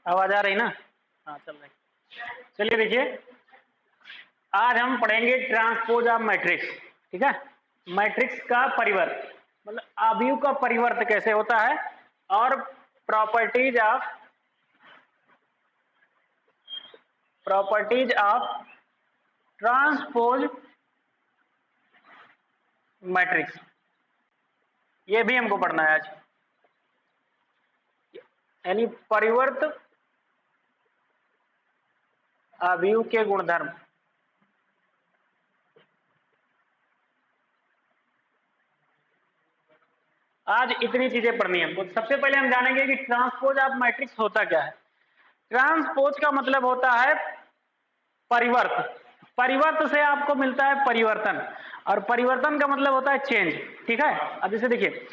आवाज आ रही ना? हाँ चल रही। चलिए देखिए, आज हम पढ़ेंगे ट्रांसपोज ऑफ मैट्रिक्स। ठीक है, मैट्रिक्स का परिवर्त मतलब आव्यूह का परिवर्त कैसे होता है और प्रॉपर्टीज ऑफ ट्रांसपोज मैट्रिक्स, ये भी हमको पढ़ना है आज। यानी परिवर्त आव्यूह के गुणधर्म। आज इतनी चीजें पढ़नी है हमको। सबसे पहले हम जानेंगे कि ट्रांसपोज ऑफ मैट्रिक्स होता क्या है। ट्रांसपोज का मतलब होता है परिवर्त। परिवर्त से आपको मिलता है परिवर्तन, और परिवर्तन का मतलब होता है चेंज। ठीक है, अब जैसे देखिए,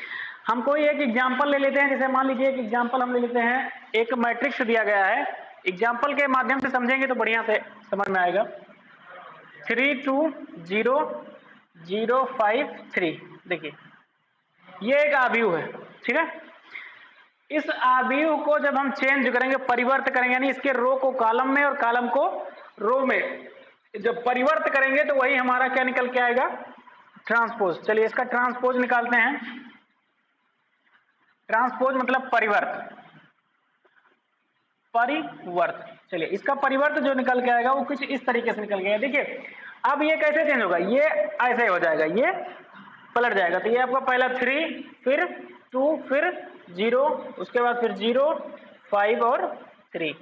हम कोई एक एग्जांपल ले लेते हैं। जैसे मान लीजिए एक एग्जांपल हम ले लेते हैं, एक मैट्रिक्स दिया गया है। एग्जांपल के माध्यम से समझेंगे तो बढ़िया से समझ में आएगा। 3 2 0 0 5 3। देखिए, ये एक आव्यूह है। ठीक है, इस आव्यूह को जब हम चेंज करेंगे, परिवर्त करेंगे, यानी इसके रो को कॉलम में और कॉलम को रो में जब परिवर्त करेंगे तो वही हमारा क्या निकल के आएगा? ट्रांसपोज। चलिए इसका ट्रांसपोज निकालते हैं। ट्रांसपोज मतलब परिवर्त। परिवर्त, चलिए इसका परिवर्त जो निकल के आएगा वो कुछ इस तरीके से निकल गया। देखिए, अब ये कैसे चेंज होगा? ये ऐसे हो जाएगा, ये पलट जाएगा। तो ये आपका पहला 3, फिर 2, फिर 0, उसके बाद फिर 0 5 और 3।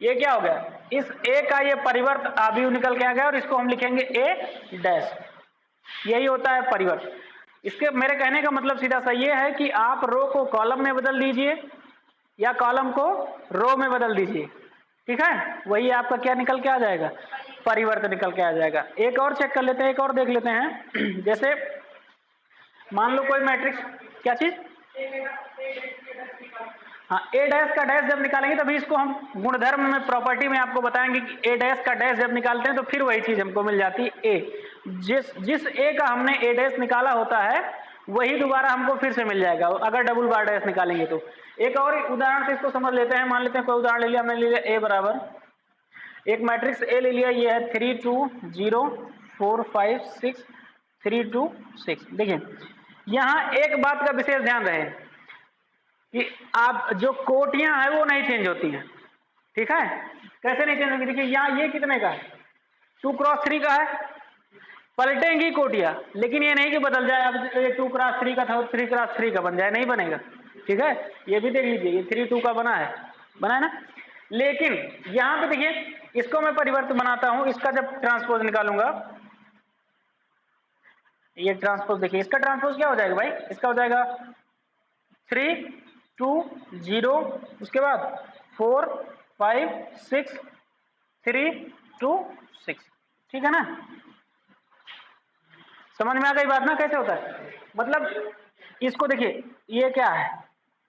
ये क्या हो गया? इस ए का ये परिवर्त आव्यूह निकल के आ गया और इसको हम लिखेंगे ए डैश। यही होता है परिवर्त। इसके मेरे कहने का मतलब सीधा सा ये है कि आप रो को कॉलम में बदल दीजिए या कॉलम को रो में बदल दीजिए। ठीक है, वही आपका क्या निकल के आ जाएगा? परिवर्त निकल के आ जाएगा। एक और चेक कर लेते हैं, एक और देख लेते हैं। जैसे मान लो कोई मैट्रिक्स, क्या चीज? हाँ, ए डैश का डैश जब निकालेंगे तभी इसको हम गुणधर्म में, प्रॉपर्टी में आपको बताएंगे कि ए डैश का डैश जब निकालते हैं तो फिर वही चीज हमको मिल जाती है ए। जिस ए का हमने ए डैश निकाला होता है वही दोबारा हमको फिर से मिल जाएगा अगर डबल बार डैश निकालेंगे तो। एक और उदाहरण से इसको समझ लेते हैं। मान लेते हैं कोई उदाहरण ले लिया, मैंने ले लिया ए बराबर, एक मैट्रिक्स ए ले लिया, ये है 3 2 0 4 5 6 3 2 6। देखिए, यहाँ एक बात का विशेष ध्यान रहे कि आप जो कोटियां हैं वो नहीं चेंज होती हैं। ठीक है, कैसे नहीं चेंज होगी? देखिए यहाँ ये कितने का है? 2 क्रॉस 3 का है। पलटेंगी कोटियां, लेकिन ये नहीं कि बदल जाए। अब ये 2 क्रॉस 3 का था 3 क्रॉस 3 का बन जाए, नहीं बनेगा। ठीक है, ये भी देख लीजिए, ये 3 2 का बना है ना। लेकिन यहां पे देखिए, इसको मैं परिवर्त बनाता हूं। इसका जब ट्रांसपोज निकालूंगा, ये ट्रांसपोज देखिए, इसका ट्रांसपोज क्या हो जाएगा भाई? इसका हो जाएगा 3 2 0, उसके बाद 4 5 6 3 2 6। ठीक है ना, समझ में आ गई बात ना कैसे होता है? मतलब इसको देखिए, ये क्या है?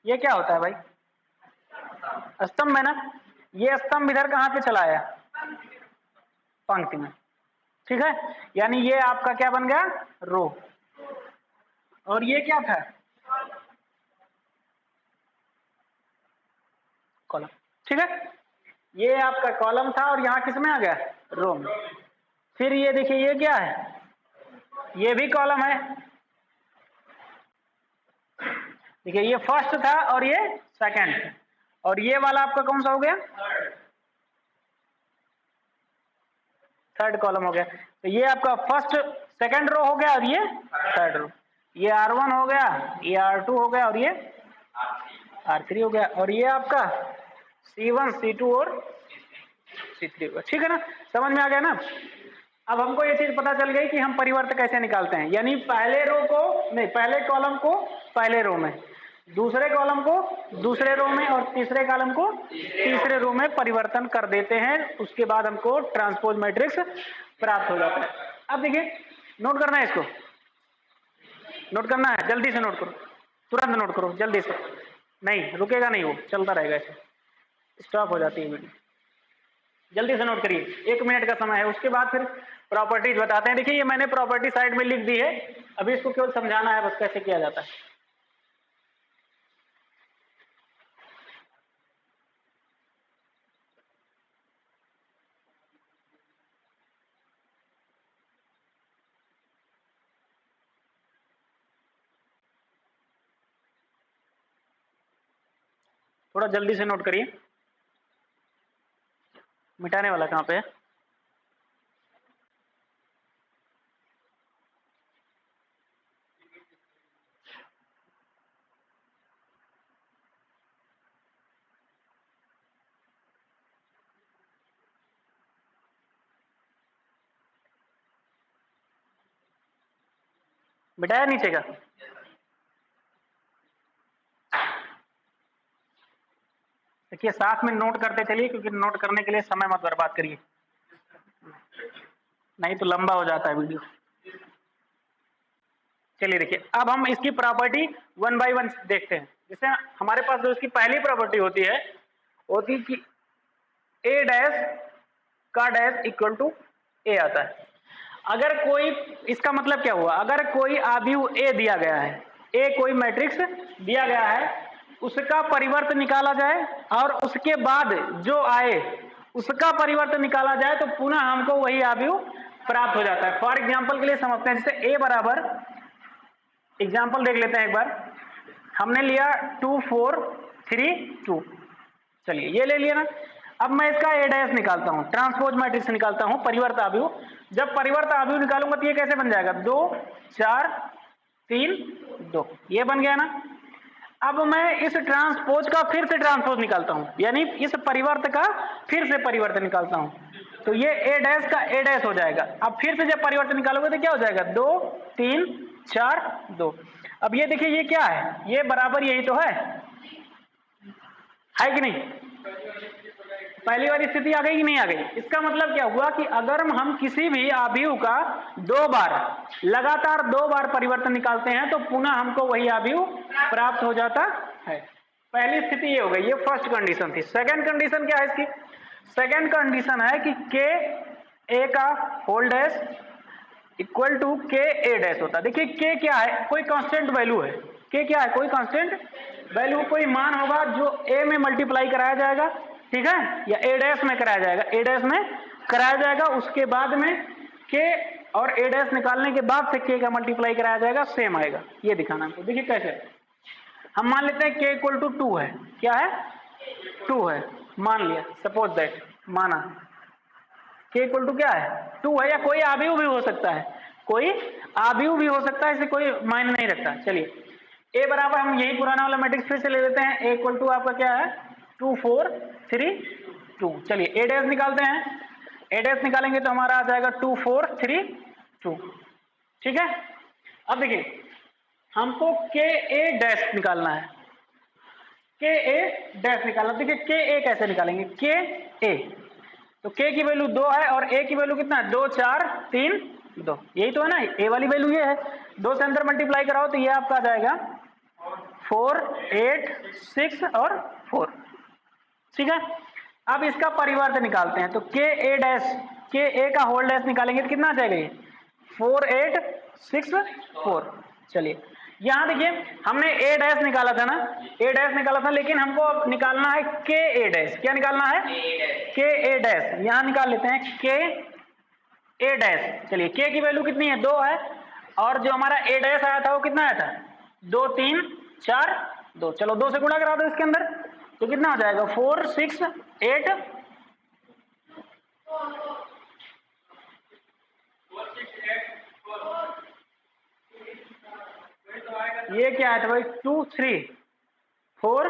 ये क्या होता है भाई? स्तंभ है ना। ये स्तंभ इधर कहां पे चला आया? पंक्ति में। ठीक है, यानी ये आपका क्या बन गया? रो। और ये क्या था? कॉलम। ठीक है, ये आपका कॉलम था और यहां किस में आ गया? रो में। फिर ये देखिए, ये क्या है? ये भी कॉलम है। देखिए, ये फर्स्ट था और ये सेकंड, और ये वाला आपका कौन सा हो गया? थर्ड कॉलम हो गया। तो ये आपका फर्स्ट सेकंड रो हो गया और ये थर्ड रो। ये R1 हो गया, ये R2 हो गया और ये R3 हो गया, और ये आपका C1 C2 और C3 हो गया। ठीक है ना, समझ में आ गया ना? अब हमको ये चीज पता चल गई कि हम परिवर्त कैसे निकालते हैं। यानी पहले रो को नहीं, पहले कॉलम को पहले रो में, दूसरे कॉलम को दूसरे रो में और तीसरे कॉलम को तीसरे रो में परिवर्तन कर देते हैं। उसके बाद हमको ट्रांसपोज मैट्रिक्स प्राप्त हो जाता है। अब देखिए, नोट करना है, इसको नोट करना है, जल्दी से नोट करो, तुरंत नोट करो जल्दी से। नहीं रुकेगा नहीं, वो चलता रहेगा, ऐसे स्टॉप हो जाती है वीडियो। जल्दी से नोट करिए, 1 मिनट का समय है। उसके बाद फिर प्रॉपर्टीज बताते हैं। देखिए, ये मैंने प्रॉपर्टी साइड में लिख दी है, अभी इसको केवल समझाना है बस कैसे किया जाता है। थोड़ा जल्दी से नोट करिए। मिटाने वाला कहाँ पे है? मिटाया नीचे का? देखिए साथ में नोट करते चलिए, क्योंकि नोट करने के लिए समय मत बर्बाद करिए, नहीं तो लंबा हो जाता है वीडियो। चलिए देखिए, अब हम इसकी प्रॉपर्टी वन बाय वन देखते हैं। जैसे हमारे पास जो इसकी पहली प्रॉपर्टी होती है कि ए डैश का डैश इक्वल टू ए आता है। अगर कोई, इसका मतलब क्या हुआ, अगर कोई आव्यूह ए दिया गया है, ए कोई मैट्रिक्स दिया गया है, उसका परिवर्त निकाला जाए और उसके बाद जो आए उसका परिवर्त निकाला जाए तो पुनः हमको वही आव्यूह प्राप्त हो जाता है। फॉर एग्जाम्पल के लिए समझते हैं, जैसे ए बराबर, एग्जाम्पल देख लेते हैं एक बार। हमने लिया 2 4 3 2, चलिए ये ले लिया ना। अब मैं इसका ए डैश निकालता हूं, ट्रांसपोज मैट्रिक्स निकालता हूं, परिवर्त आव्यूह। जब परिवर्त आव्यूह निकालूंगा तो ये कैसे बन जाएगा, 2 4 3 2, ये बन गया ना। अब मैं इस ट्रांसपोज का फिर से ट्रांसपोज निकालता हूं, यानी इस परिवर्त का फिर से परिवर्तन निकालता हूं, तो ये ए डैश का ए डैश हो जाएगा। अब फिर से जब परिवर्तन निकालोगे तो क्या हो जाएगा, 2 3 4 2। अब ये देखिए ये क्या है, ये बराबर यही तो है कि नहीं? पहली वाली स्थिति आ गई कि नहीं आ गई? इसका मतलब क्या हुआ कि अगर हम किसी भी आव्यूह का लगातार दो बार परिवर्तन निकालते हैं तो पुनः हमको वही आव्यूह प्राप्त हो जाता है। पहली स्थिति ये हो गई, ये फर्स्ट कंडीशन थी। सेकंड कंडीशन क्या है इसकी? सेकंड कंडीशन है कि के ए का होल डैश इक्वल टू के ए डैश होता है। देखिए के क्या है, कोई कांस्टेंट वैल्यू है। के क्या है, कोई कांस्टेंट वैल्यू, कोई मान होगा जो ए में मल्टीप्लाई कराया जाएगा, ठीक है, या ए डैश में कराया जाएगा, ए डैश में कराया जाएगा, उसके बाद में के और ए डैश निकालने के बाद से के का मल्टीप्लाई कराया जाएगा, सेम आएगा। ये दिखाना हमको। देखिए कैसे, हम मान लेते हैं के इक्वल टू 2 है। क्या है, 2 है, मान लिया, सपोज दैट, माना के इक्वल टू क्या है, 2 है, या कोई आव्यूह भी हो सकता है, कोई आव्यूह भी हो सकता है, इसे कोई मायने नहीं रखता। चलिए ए बराबर, हम यही पुराना वाला मैट्रिक्स फिर से ले लेते हैं। ए इक्वल टू आपका क्या है, 2 4 3 2। चलिए ए डैश निकालते हैं, ए डैश निकालेंगे तो हमारा आ जाएगा 2 4 3 2, ठीक है। अब देखिए हमको के ए डैश निकालना है, के ए डैश निकालना। देखिए के ए कैसे निकालेंगे, के ए, तो के की वैल्यू 2 है और ए की वैल्यू कितना है, 2 4 3 2, यही तो है ना, ए वाली वैल्यू ये है। 2 से अंदर मल्टीप्लाई कराओ तो ये आपका आ जाएगा 4 8 6 और 4, ठीक है। अब इसका परिवर्त निकालते हैं, तो के ए डैश, के ए का होल डैश निकालेंगे तो कितना आ जाएगा, ये 4 8 6 4। चलिए यहां देखिए हमने ए डैश निकाला था ना, ए डैश निकाला था, लेकिन हमको अब निकालना है के ए डैश। क्या निकालना है, के ए डैश। यहां निकाल लेते हैं के ए डैश। चलिए के की वैल्यू कितनी है, 2 है, और जो हमारा ए डैश आया था वो कितना आया था, 2 3 4 2। चलो 2 से गुणा करा दो इसके अंदर, तो कितना हो जाएगा, 4 6 8 ये क्या है, तो भाई 2 3 4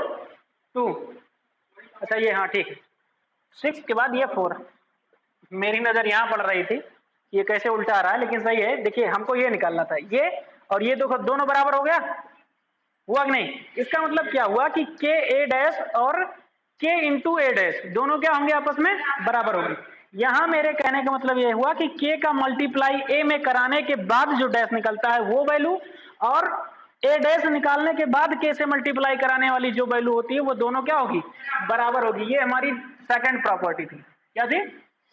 2, अच्छा ये, हाँ ठीक है, 6 के बाद ये 4। मेरी नजर यहाँ पड़ रही थी ये कैसे उल्टा आ रहा है, लेकिन सही है। देखिए हमको ये निकालना था, ये और ये दोनों बराबर हो गया, हुआ कि नहीं? इसका मतलब क्या हुआ कि के ए डैश और के इंटू ए डैश दोनों क्या होंगे, आपस में बराबर होंगे। यहां मेरे कहने का मतलब यह हुआ कि के का मल्टीप्लाई ए में कराने के बाद जो डैश निकलता है वो वैल्यू, और ए डैश निकालने के बाद के से मल्टीप्लाई कराने वाली जो वैल्यू होती है वो दोनों क्या होगी, बराबर होगी। ये हमारी सेकंड प्रॉपर्टी थी। क्या थी,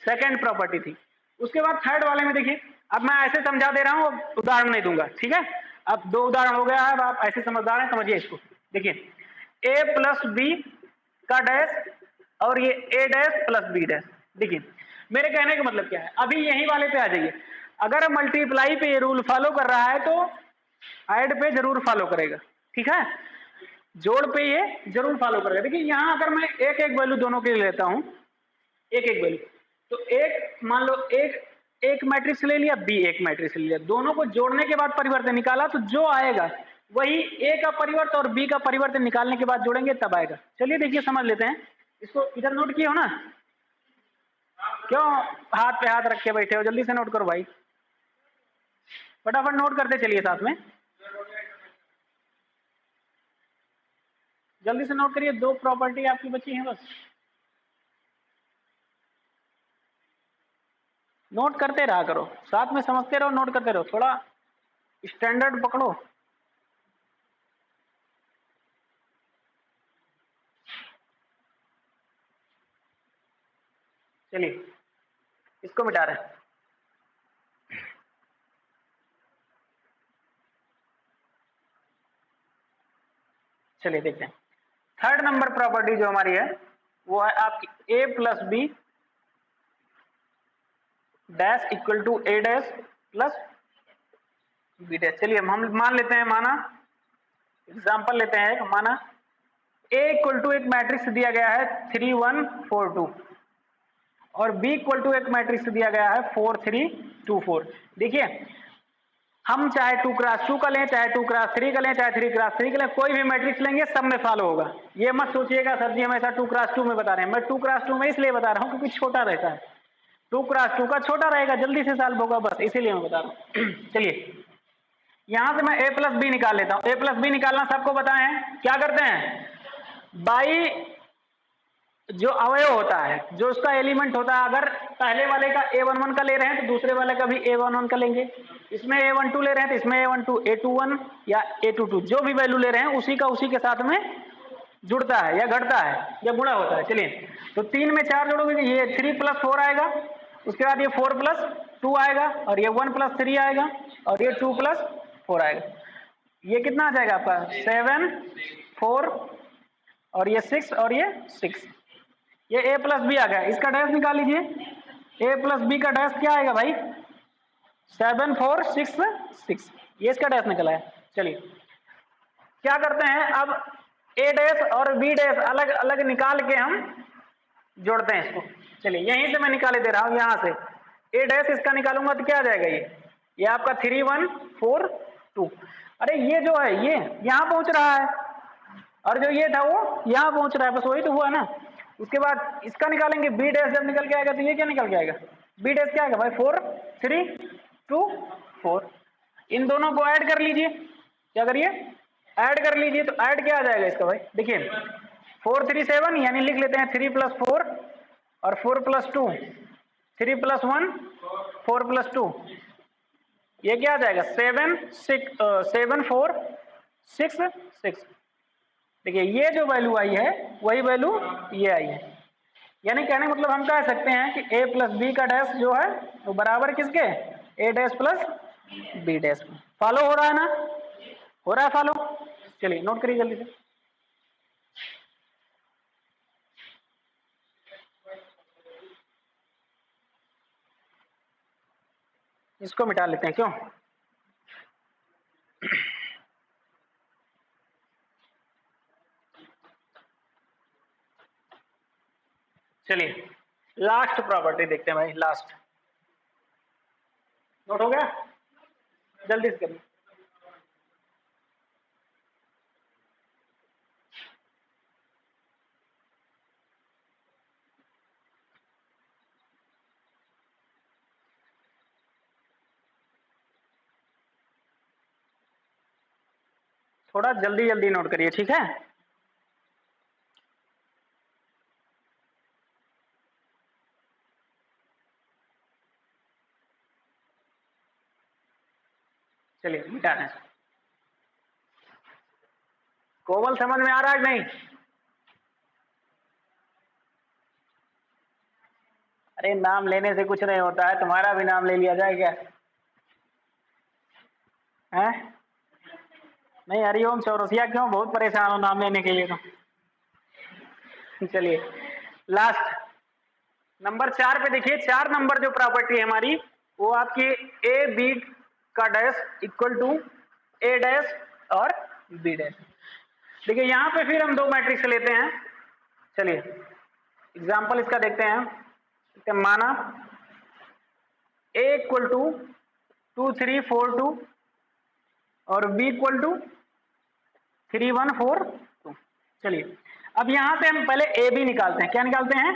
सेकंड प्रॉपर्टी थी। उसके बाद थर्ड वाले में देखिए, अब मैं ऐसे समझा दे रहा हूं, उदाहरण नहीं दूंगा, ठीक है। अब 2 उदाहरण हो गया है, अब आप ऐसे समझदार हैं, समझिए इसको। देखिए ए प्लस बी का डैश और ये ए डैश प्लस बी डैश। देखिए मेरे कहने का मतलब क्या है, अभी यही वाले पे आ जाइए। अगर मल्टीप्लाई पे ये रूल फॉलो कर रहा है तो ऐड पे जरूर फॉलो करेगा, ठीक है। जोड़ पे ये जरूर फॉलो करेगा। देखिए यहाँ अगर मैं एक एक वैल्यू दोनों के लिए लेता हूं, एक एक वैल्यू, तो एक मान लो एक मैट्रिक्स ले लिया, बी एक मैट्रिक्स ले लिया, दोनों को जोड़ने के बाद परिवर्तन निकाला, तो जो आएगा वही ए का परिवर्तन और बी का परिवर्तन निकालने के बाद जोड़ेंगे तब आएगा। चलिए देखिए समझ लेते हैं इसको। इधर नोट किए हो ना, क्यों हाथ पे हाथ रख के बैठे हो, जल्दी से नोट करो भाई, फटाफट नोट करते चलिए साथ में, जल्दी से नोट करिए। 2 प्रॉपर्टी आपकी बची हैं बस, नोट करते रहा करो, साथ में समझते रहो, नोट करते रहो, थोड़ा स्टैंडर्ड पकड़ो। चलिए इसको मिटा रहे हैं। चलिए देखते हैं। थर्ड नंबर प्रॉपर्टी जो हमारी है वो है आपकी A plus B dash equal to A dash plus B dash. चलिए हम मान लेते हैं, माना एग्जांपल लेते हैं, एक माना ए इक्वल टू एक मैट्रिक्स दिया गया है 3 1 4 2 और बी इक्वल टू एक मैट्रिक्स दिया गया है 4 3 2 4। देखिए हम चाहे 2 क्रॉस 2 का लें, चाहे 2 क्रॉस 3 का लें, चाहे 3 क्रॉस 3 का लें, कोई भी मैट्रिक्स लेंगे सब में फॉलो होगा। ये मत सोचिएगा सर जी हमेशा 2 क्रॉस 2 में बता रहे हैं। मैं 2 क्रॉस 2 में इसलिए बता रहा हूँ क्योंकि छोटा रहता है, 2 क्रॉस 2 का छोटा रहेगा, जल्दी से सॉल्व होगा, बस इसीलिए मैं बता रहा हूँ। चलिए यहां से मैं ए प्लस बी निकाल लेता हूं। ए प्लस बी निकालना सबको पता है, क्या करते हैं, बाई जो अवयव होता है, जो उसका एलिमेंट होता है, अगर पहले वाले का a11 का ले रहे हैं तो दूसरे वाले का भी a11 का लेंगे, इसमें a12 ले रहे हैं तो इसमें a12 a21 या a22 जो भी वैल्यू ले रहे हैं उसी का उसी के साथ में जुड़ता है या घटता है या गुणा होता है। चलिए तो 3 में 4 जोड़ोगे, ये 3 + 4 आएगा, उसके बाद ये 4 + 2 आएगा और ये 1 + 3 आएगा और ये 2 + 4 आएगा। ये कितना आ जाएगा आपका 7 4 और ये 6 और ये 6। ये a प्लस बी आ गया, इसका डैश निकाल लीजिए। a प्लस बी का डैश क्या आएगा भाई 7 4 6 6, ये इसका डैश निकला है। चलिए क्या करते हैं, अब a डैश और b डैश अलग अलग निकाल के हम जोड़ते हैं इसको। चलिए यहीं से मैं निकाले दे रहा हूं, यहां से a डैश इसका निकालूंगा तो क्या आ जाएगा, ये आपका 3 1 4 2। अरे ये जो है ये यहां पहुंच रहा है और जो ये था वो यहां पहुंच रहा है, बस वही तो हुआ ना। उसके बाद इसका निकालेंगे, बी डैश जब निकल के आएगा तो ये क्या निकल के आएगा, बी डैश क्या आएगा भाई 4 3 2 4। इन दोनों को ऐड कर लीजिए, क्या करिए ऐड कर लीजिए, तो ऐड क्या आ जाएगा इसका भाई, देखिए 4 3 7, यानी लिख लेते हैं 3 + 4 और 4 + 2 3 + 1 4 + 2, ये क्या आ जाएगा 7 4 6 6। देखिए ये जो वैल्यू आई है वही वैल्यू ये आई है, यानी कहने मतलब हम कह सकते हैं कि a प्लस बी का डैश जो है वो बराबर किसके a dash plus B dash. Follow हो रहा है ना, हो रहा है फॉलो। चलिए नोट करिए जल्दी से। इसको मिटा लेते हैं, क्यों चलिए लास्ट प्रॉपर्टी देखते हैं भाई, लास्ट नोट हो गया, जल्दी से करिए। थोड़ा जल्दी जल्दी नोट करिए, ठीक है। चलिए मिटा दें। कोमल समझ में आ रहा है कि नहीं, अरे नाम लेने से कुछ नहीं होता है, तुम्हारा भी नाम ले लिया जाए क्या है? नहीं हरिओम चौरसिया क्यों, बहुत परेशान हो नाम लेने के लिए तो। चलिए लास्ट नंबर 4 पे देखिए, 4 नंबर जो प्रॉपर्टी है हमारी वो आपकी ए बी का dash equal to A dash और बी डैश। देखिए यहाँ पे फिर हम दो मैट्रिक्स लेते हैं। चलिए एग्जाम्पल इसका देखते हैं। माना A इक्वल टू 2 3 4 2 और B इक्वल टू 3 1 4 2। चलिए अब यहाँ से हम पहले AB निकालते हैं। क्या निकालते हैं?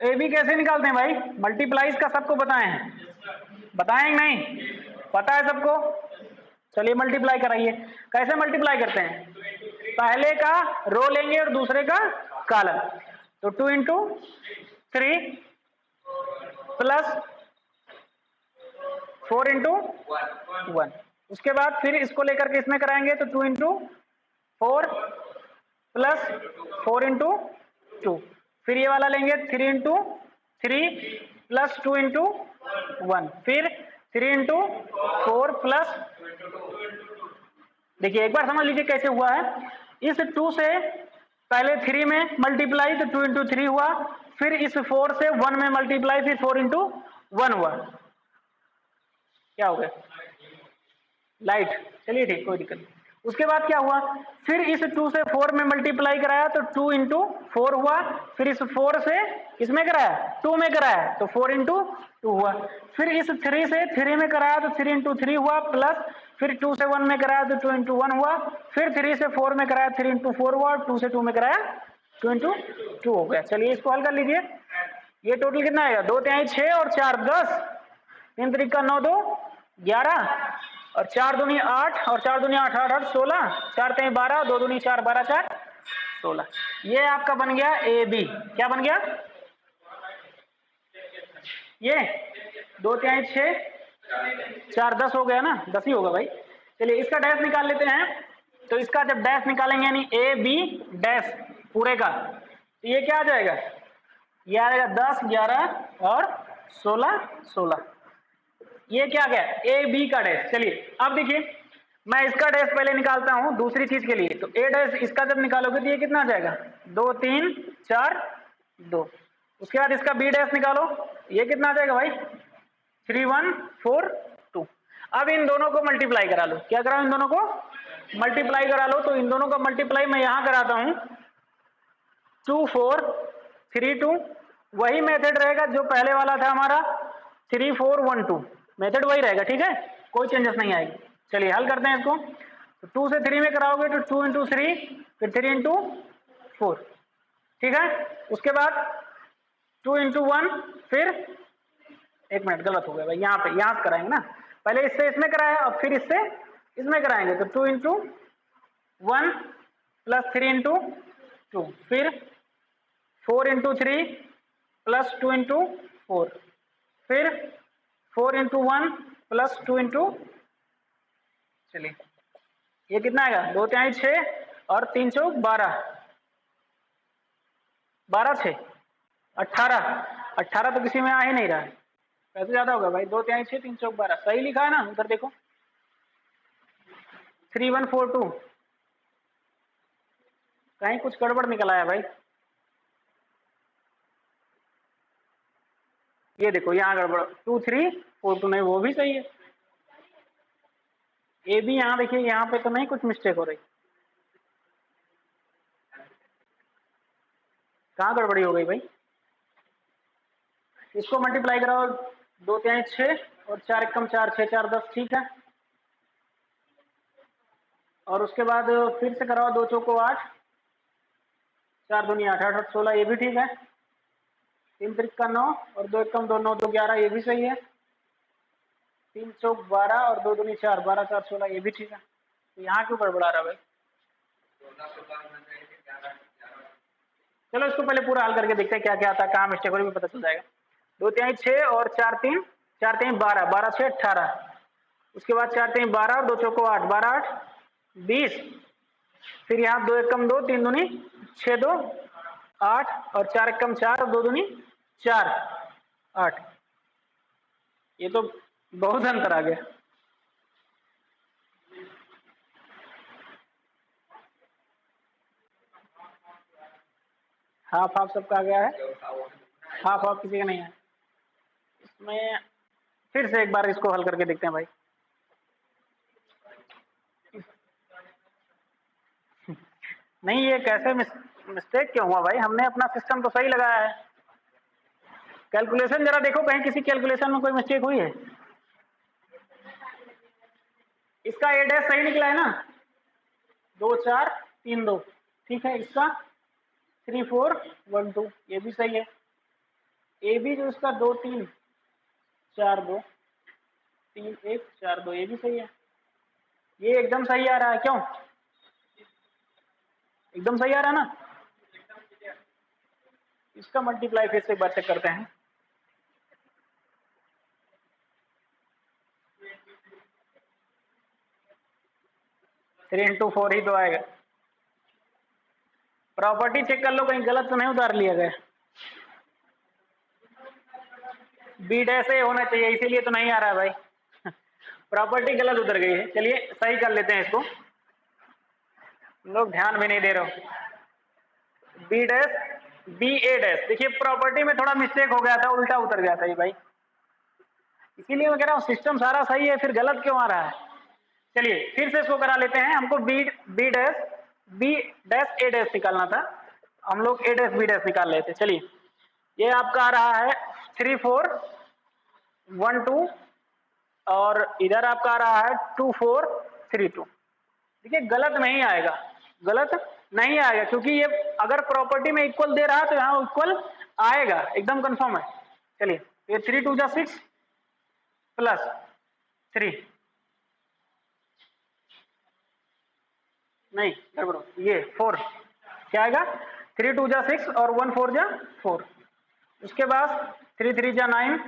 AB कैसे निकालते हैं भाई? मल्टीप्लाइज का सबको बताएं हैं, बताएं नहीं? पता है सबको? चलिए मल्टीप्लाई कराइए। कैसे मल्टीप्लाई करते हैं? पहले का रो लेंगे और दूसरे का कॉलम। तो 2 इंटू 3 प्लस 4 इंटू 1। उसके बाद फिर इसको लेकर के इसमें कराएंगे तो 2 इंटू 4 प्लस 4 इंटू 2। फिर ये वाला लेंगे 3 इंटू 3 प्लस 2 इंटू 1। फिर 3 इंटू 4 प्लस, देखिए एक बार समझ लीजिए कैसे हुआ है। इस 2 से पहले 3 में मल्टीप्लाई तो 2 इंटू 3 हुआ, फिर इस 4 से 1 में मल्टीप्लाई फिर 4 इंटू 1 हुआ। क्या हो गया? लाइट। चलिए ठीक, कोई दिक्कत नहीं। उसके बाद क्या हुआ? फिर इस 2 से 4 में मल्टीप्लाई कराया तो 2 इंटू 4 हुआ, फिर इस 4 से किसमें कराया? 2 में कराया तो 4 इंटू 2 हुआ। फिर इस 3 से 3 में कराया तो 3 इंटू 3 हुआ, प्लस फिर 2 से 1 में कराया तो 2 इंटू 1 हुआ, फिर 3 से 4 में कराया 3 इंटू 4 हुआ, 2 से 2 में कराया 2 इंटू 2 हो गया। चलिए इसको हल कर लीजिए। ये टोटल कितना आएगा? 2 तिहाई 6 और 4 10, 3 तरीका 9 2 11 और 4 दूनी 8 और 4 दूनी 8 8 8 16, 4 तिहाई 12, 2 दूनी 4 12 4 16। ये आपका बन गया AB। क्या बन गया? ये 2 तिहाई 6 4 10 हो गया ना, 10 ही होगा भाई। चलिए इसका डैश निकाल लेते हैं। तो इसका जब डैश निकालेंगे यानी AB डैश पूरे का, तो ये क्या आ जाएगा? ये आ जाएगा 10 11 और 16 16। ये क्या गया? AB का डैश। चलिए अब देखिए मैं इसका डैश पहले निकालता हूं दूसरी चीज के लिए। तो A डैश इसका जब निकालोगे तो ये कितना आ जाएगा? 2 3 4 2। उसके बाद इसका B डैश निकालो, ये कितना आ जाएगा भाई? 3 1 4 2। अब इन दोनों को मल्टीप्लाई करा लो। क्या कराओ? इन दोनों को मल्टीप्लाई करा लो। तो इन दोनों का मल्टीप्लाई मैं यहां कराता हूं, 2 4 3 2। वही मेथड रहेगा जो पहले वाला था हमारा, 3 4 1 2। मेथड वही रहेगा, ठीक है, कोई चेंजेस नहीं आएगी। चलिए हल करते हैं इसको। तो 2 से 3 में कराओगे तो 2 इंटू 3 फिर 3 इंटू 4, ठीक है। उसके बाद 2 इंटू 1 फिर, एक मिनट गलत हो गया भाई, यहाँ से कराएंगे ना, पहले इससे इसमें कराया और फिर इससे इसमें कराएंगे। तो 2 इंटू 1 प्लस 3 इंटू 2, फिर 4 इंटू 3 प्लस 2 इंटू 4, फिर 4 इंटू 1 प्लस 2 इंटू, चलिए ये कितना आएगा? 2 तिहाई 6 और 3 चौक 12, 12 6 18। 18 तो किसी में आ ही नहीं रहा है, कैसे ज्यादा होगा भाई? 2 तिहाई 6 3 चौक 12 सही लिखा है ना? उधर देखो 3 1 4 2, कहीं कुछ गड़बड़ निकल आया भाई। ये देखो यहाँ गड़बड़, 2 3 4 2 नहीं, वो भी सही है। ए भी यहाँ देखिए, यहाँ पे तो नहीं कुछ मिस्टेक हो रही, कहाँ गड़बड़ी हो गई भाई? इसको मल्टीप्लाई कराओ, 2 तिहाई 6 और 4 एकम 4 6 4 10, ठीक है। और उसके बाद फिर से कराओ 2 चौको 8, 4 दूनी 8 8 8 16, ये भी ठीक है। 3 तिरिका 9 और 2 एकम 2 9 2 11, ये भी सही है। 3 चौक 12 और 2 दूनी 4 12 4 16, ये भी ठीक है। तो यहाँ क्यों गड़बड़ा रहा भाई? चलो इसको पहले पूरा हल करके देखते हैं क्या क्या आता है, कहाँ मिस्टेक हो रही है पता चल जाएगा। 2 तिहाई 6 और 4 3 12 12 6 18। उसके बाद 4 3 12 और 2 चौको 8 12 8 20। फिर यहाँ 2 एकम 2 3 दूनी 6 2 8 और 4 एकम 4 और 2 दूनी 4 8। ये तो बहुत अंतर आ गया। हाफ हाफ सबका आ गया है, हाफ हाफ किसी का नहीं है। इसमें फिर से एक बार इसको हल करके देखते हैं भाई। नहीं, ये कैसे मिस्टेक क्यों हुआ भाई? हमने अपना सिस्टम तो सही लगाया है। कैलकुलेशन जरा देखो, कहीं किसी कैलकुलेशन में कोई मिस्टेक हुई है? इसका ए डैश सही निकला है ना, 2 4 3 2, ठीक है। इसका 3 4 1 2, ये भी सही है। ए बी जो इसका 2 3 4 2 3 1 4 2, ये भी सही है। ये एकदम सही आ रहा है, क्यों? एकदम सही आ रहा है ना। इसका मल्टीप्लाई फिर से एक बार चेक करते हैं। थ्री इंटू 4 ही तो आएगा। प्रॉपर्टी चेक कर लो, कहीं गलत तो नहीं उतार लिया गया। बी डैश ए होना चाहिए, इसीलिए तो नहीं आ रहा है भाई। प्रॉपर्टी गलत उतर गई है। चलिए सही कर लेते हैं इसको, लोग ध्यान भी नहीं दे रहे हो। बी डैश बी ए डैश, देखिए प्रॉपर्टी में थोड़ा मिस्टेक हो गया था, उल्टा उतर गया था ये भाई, इसीलिए मैं कह रहा हूँ सिस्टम सारा सही है, फिर गलत क्यों आ रहा है। चलिए फिर से इसको करा लेते हैं। हमको बी डैश ए डैश निकालना था, हम लोग ए डैश बी डैश निकाल रहे थे। चलिए ये आपका आ रहा है 3 4 1 2, और इधर आपका आ रहा है 2 4 3 2। देखिए गलत नहीं आएगा, गलत नहीं आएगा, क्योंकि ये अगर प्रॉपर्टी में इक्वल दे रहा है तो यहाँ इक्वल आएगा, एकदम कंफर्म है। चलिए ये 3 2 जा 6 प्लस 3, नहीं ये 4 क्या आएगा, 3 2 जा 6 और 1 4 जा 4। उसके बाद 3 3 जा 9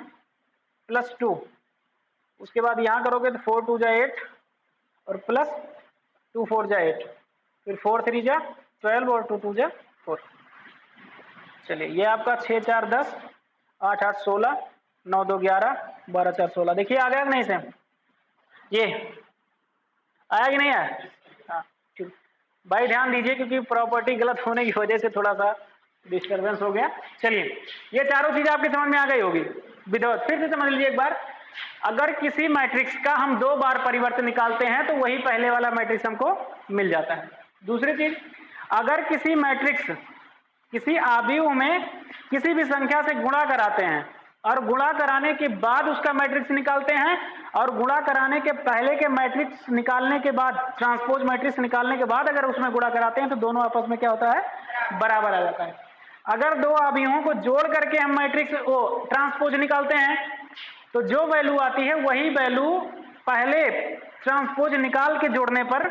प्लस 2, उसके बाद यहाँ करोगे तो 4 2 जा 8 और प्लस 2 4 जा 8, फिर 4 3 जा 12 और 2 2 जा 4। चलिए ये आपका 6 4 10 8 8 16 9 2 11 12 4 16। देखिए आ गया कि नहीं सेम? ये आया कि नहीं आया? हाँ ठीक भाई, ध्यान दीजिए क्योंकि प्रॉपर्टी गलत होने की वजह से थोड़ा सा डिस्टर्बेंस हो गया। चलिए ये चारों चीजें आपकी समझ में आ गई होगी विदाउट, फिर से समझ लीजिए एक बार। अगर किसी मैट्रिक्स का हम 2 बार परिवर्तन निकालते हैं तो वही पहले वाला मैट्रिक्स हमको मिल जाता है। दूसरी चीज, अगर किसी मैट्रिक्स किसी आव्यूह में किसी भी संख्या से गुणा कराते हैं और गुणा कराने के बाद उसका मैट्रिक्स निकालते हैं, और गुणा कराने के पहले के मैट्रिक्स निकालने के बाद, ट्रांसपोज मैट्रिक्स निकालने के बाद अगर उसमें गुणा कराते हैं तो दोनों आपस में क्या होता है, बराबर आ जाता है। अगर 2 अवयवों को जोड़ करके हम मैट्रिक्स ट्रांसपोज निकालते हैं तो जो वैल्यू आती है वही वैल्यू पहले ट्रांसपोज निकाल के जोड़ने पर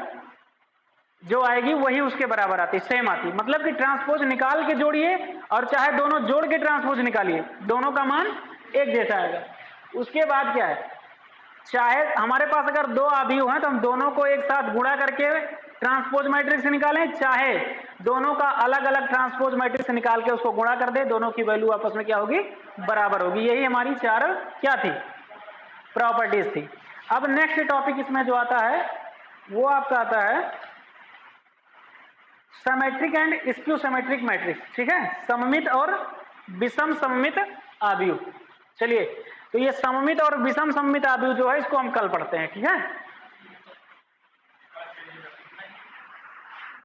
जो आएगी वही उसके बराबर आती है, सेम आती है। मतलब कि ट्रांसपोज निकाल के जोड़िए और चाहे दोनों जोड़ के ट्रांसपोज निकालिए, दोनों का मान एक जैसा आएगा। उसके बाद क्या है, चाहे हमारे पास अगर 2 अवयव हैं तो हम दोनों को एक साथ गुणा करके ट्रांसपोज मैट्रिक्स निकालें, चाहे दोनों का अलग अलग ट्रांसपोज मैट्रिक्स निकाल के उसको गुणा कर दे, दोनों की वैल्यू आपस में क्या होगी, बराबर होगी। यही हमारी 4 क्या थी, प्रॉपर्टीज थी। अब नेक्स्ट टॉपिक इसमें जो आता है वो आपका आता है symmetric and skew symmetric matrix, ठीक है, सममित और विषम सममित आव्यूह। चलिए तो ये सममित और विषम सममित आव्यूह जो है इसको हम कल पढ़ते हैं, ठीक है।